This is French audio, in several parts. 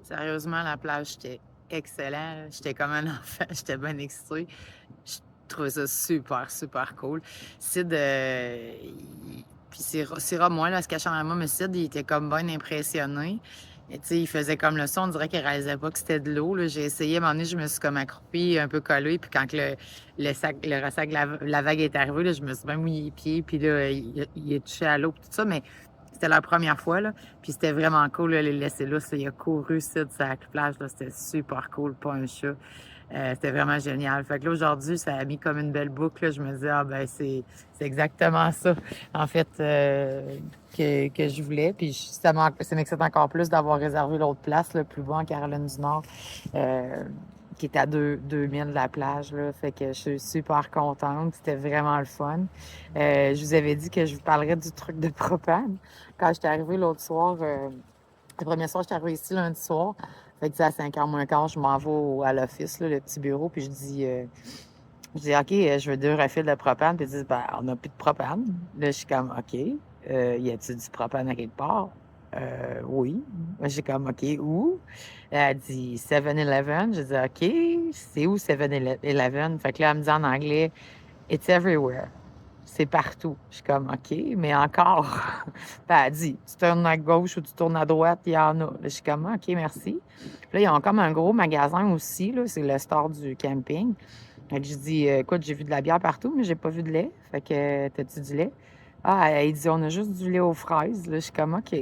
Sérieusement, la plage, c'était excellent. J'étais comme un enfant, j'étais bien excitée. Je trouvais ça super, super cool. Sid, puis Syrah moins, là, elle se cachait en moi, mais Sid, il était comme bien impressionné. Et tu sais, il faisait comme le son, on dirait qu'il réalisait pas que c'était de l'eau, là. J'ai essayé, à un moment donné, je me suis comme accroupie, un peu collée, puis quand que le ressac de la vague est arrivé, là, je me suis bien mouillé les pieds, puis là, il est touché à l'eau, puis tout ça, mais c'était la première fois, là. Puis c'était vraiment cool, là, les laisser là. Il a couru, Sid, sur la plage, là. C'était super cool, pas un chat. C'était vraiment génial. Fait que là, aujourd'hui, ça a mis comme une belle boucle, là. Je me disais, ah ben, c'est exactement ça, en fait, que je voulais. Puis ça m'excite encore plus d'avoir réservé l'autre place, là, plus bas en Caroline du Nord, qui est à 2000 de la plage, là. Fait que je suis super contente. C'était vraiment le fun. Je vous avais dit que je vous parlerais du truc de propane. Quand j'étais arrivée l'autre soir, le premier soir, j'étais arrivée ici lundi soir. Fait que, tu sais, à 5h moins quart, je m'en vais à l'office, là, le petit bureau, puis je dis, OK, je veux 2 refils de propane. Puis ils disent, ben, on n'a plus de propane. Là, je suis comme, OK, y a-t-il du propane à quelque part? Oui. Moi, j'ai comme, OK, où? Elle dit 7-Eleven. Je dis, OK, c'est où 7-Eleven? Fait que là, elle me dit en anglais, It's everywhere. C'est partout. Je suis comme, OK, mais encore. Puis elle dit, tu tournes à gauche ou tu tournes à droite, il y en a. Là, je suis comme, OK, merci. Puis là, ils ont comme un gros magasin aussi, là, c'est le store du camping. Fait que je dis, écoute, j'ai vu de la bière partout, mais j'ai pas vu de lait. Fait que, t'as-tu du lait? Ah, il dit, on a juste du lait aux fraises. Là, je suis comme, OK,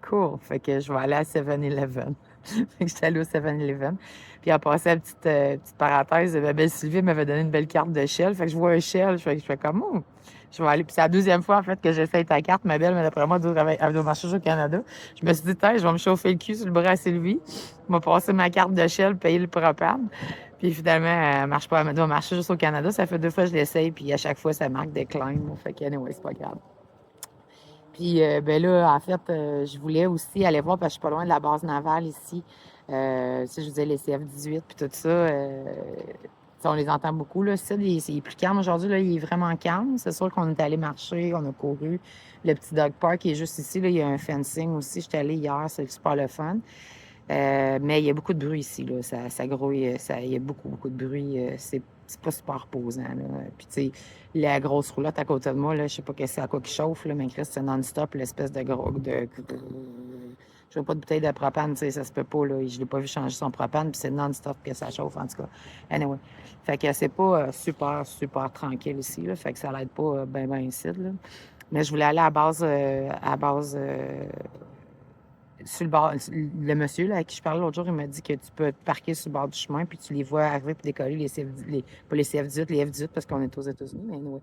cool. Fait que je vais aller à 7-Eleven. Fait que j'étais allée au 7-Eleven. Puis en passant, petite parenthèse, ma belle Sylvie m'avait donné une belle carte de Shell. Fait que je vois un Shell. Je fais comme, oh, je vais aller. Puis c'est la deuxième fois, en fait, que j'essaye ta carte. Ma belle, mais d'après moi, elle doit marcher au Canada. Je me suis dit, tiens, je vais me chauffer le cul sur le bras à Sylvie. Je vais passer ma carte de Shell, payer le propane. Puis finalement, elle marche pas. Elle doit marcher juste au Canada. Ça fait 2 fois que je l'essaye. Puis à chaque fois, ça marque decline. Fait que, anyway, c'est pas grave. Puis, ben là, en fait, je voulais aussi aller voir, parce que je suis pas loin de la base navale ici. Tu sais, je vous disais, les CF-18 puis tout ça, tu sais, on les entend beaucoup, là. Ça, c'est plus calme aujourd'hui, là. Il est vraiment calme. C'est sûr qu'on est allé marcher, on a couru. Le petit dog park qui est juste ici, là. Il y a un fencing aussi. J'étais allée hier, c'est super le fun. Mais il y a beaucoup de bruit ici, là. Ça grouille, il y a beaucoup, beaucoup de bruit. C'est pas super reposant, là. Puis, tu sais, la grosse roulotte à côté de moi, là, je sais pas que c'est à quoi qui chauffe, là, mais Chris, c'est non-stop, l'espèce de gros. Je veux pas de bouteille de propane, tu sais, ça se peut pas, là. Je l'ai pas vu changer son propane, puis c'est non-stop que ça chauffe, en tout cas. Anyway. Fait que c'est pas super, super tranquille ici, là. Fait que ça l'aide pas ben, ben ici, là. Mais je voulais aller sur le bord, le monsieur là, à qui je parlais l'autre jour, il m'a dit que tu peux te parquer sur le bord du chemin, puis tu les vois arriver puis décoller les pas les CF-18, les F-18 parce qu'on est aux États-Unis, mais anyway.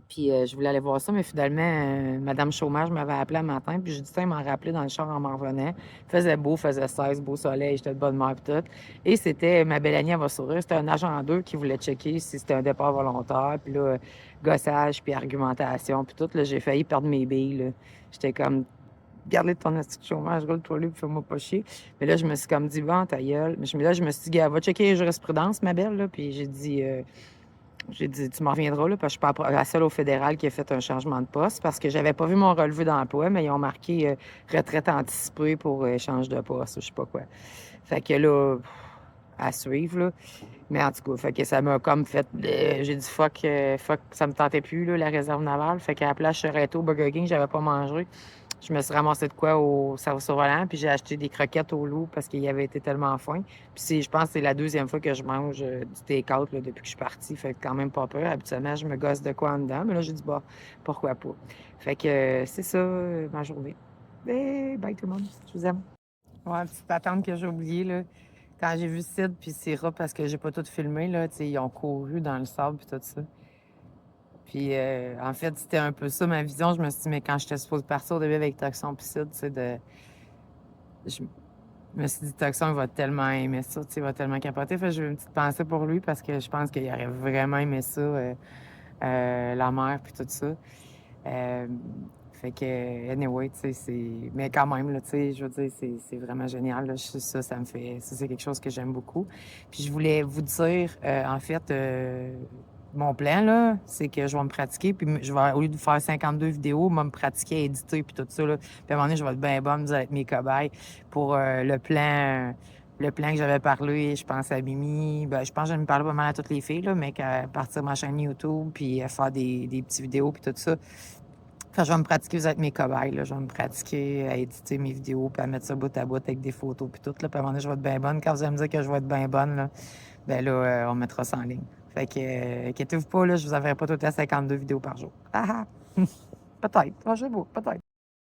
Puis je voulais aller voir ça, mais finalement, Madame Chômage m'avait appelé un matin, puis j'ai dit, tiens, il m'en rappelé dans le char en m'en revenant. Il faisait beau, faisait 16, beau soleil, j'étais de bonne humeur, puis tout. Et c'était, ma belle amie, elle va sourire, c'était un agent 2 qui voulait checker si c'était un départ volontaire, puis là, gossage, puis argumentation, puis tout. Là, j'ai failli perdre mes billes, là. J'étais comme, garde ton astuce de chômage, roule-toi là, puis fais-moi pas chier. Mais là, je me suis comme dit, bon, ta gueule. Mais là, je me suis dit, gars, va checker les jurisprudences, ma belle, là. Puis j'ai dit, tu m'en reviendras, là, parce que je suis pas la seule au fédéral qui a fait un changement de poste, parce que j'avais pas vu mon relevé d'emploi, mais ils ont marqué retraite anticipée pour échange de poste, ou je sais pas quoi. Fait que là, à suivre, là. Mais en tout cas, fait que ça m'a comme fait. J'ai dit fuck, ça me tentait plus, là, la réserve navale. Fait qu'à la place, je serais au Burger King, j'avais pas mangé. Je me suis ramassé de quoi au service au volant, puis j'ai acheté des croquettes au loup parce qu'il avait été tellement faim. Puis je pense que c'est la deuxième fois que je mange du take-out là, depuis que je suis partie. Fait que quand même pas peur. Habituellement, je me gosse de quoi en dedans. Mais là, j'ai dit, bah, pourquoi pas. Fait que c'est ça, ma journée. Bye tout le monde. Je vous aime. Ouais, petite patente que j'ai oubliée, là. Quand j'ai vu Sid puis Syrah, parce que j'ai pas tout filmé, là, tu sais, ils ont couru dans le sable puis tout ça. Puis, en fait, c'était un peu ça ma vision. Je me suis dit, mais quand j'étais supposée partir au début avec Toxon puis Sid, tu sais, je me suis dit, Toxon, il va tellement aimer ça, tu sais, il va tellement capoter. Fait que j'ai eu une petite pensée pour lui parce que je pense qu'il aurait vraiment aimé ça, la mer puis tout ça. Euh, Fait que, anyway, tu sais, c'est. Mais quand même, là, tu sais, je veux dire, c'est vraiment génial. Là. Ça me fait. Ça, c'est quelque chose que j'aime beaucoup. Puis je voulais vous dire, en fait, mon plan, là, c'est que je vais me pratiquer, puis je vais, au lieu de faire 52 vidéos, me pratiquer à éditer, puis tout ça, là. Puis à un moment donné, je vais être bien bonne, vous allez être mes cobayes pour le plan que j'avais parlé, je pense à Mimi. Ben, je pense que je me parlais pas mal à toutes les filles, là, mais qu'à partir de ma chaîne YouTube, puis à faire des petites vidéos, puis tout ça. Fait que je vais me pratiquer, vous êtes mes cobayes, là. Je vais me pratiquer à éditer mes vidéos, puis à mettre ça bout à bout avec des photos, puis tout, là. Puis à un moment donné, je vais être bien bonne. Quand vous allez me dire que je vais être bien bonne, là, ben là, on mettra ça en ligne. Fait que, inquiétez-vous pas, là, je vous enverrai pas tout à 52 vidéos par jour. Ah ah! Peut-être. Ah, je sais pas, peut-être.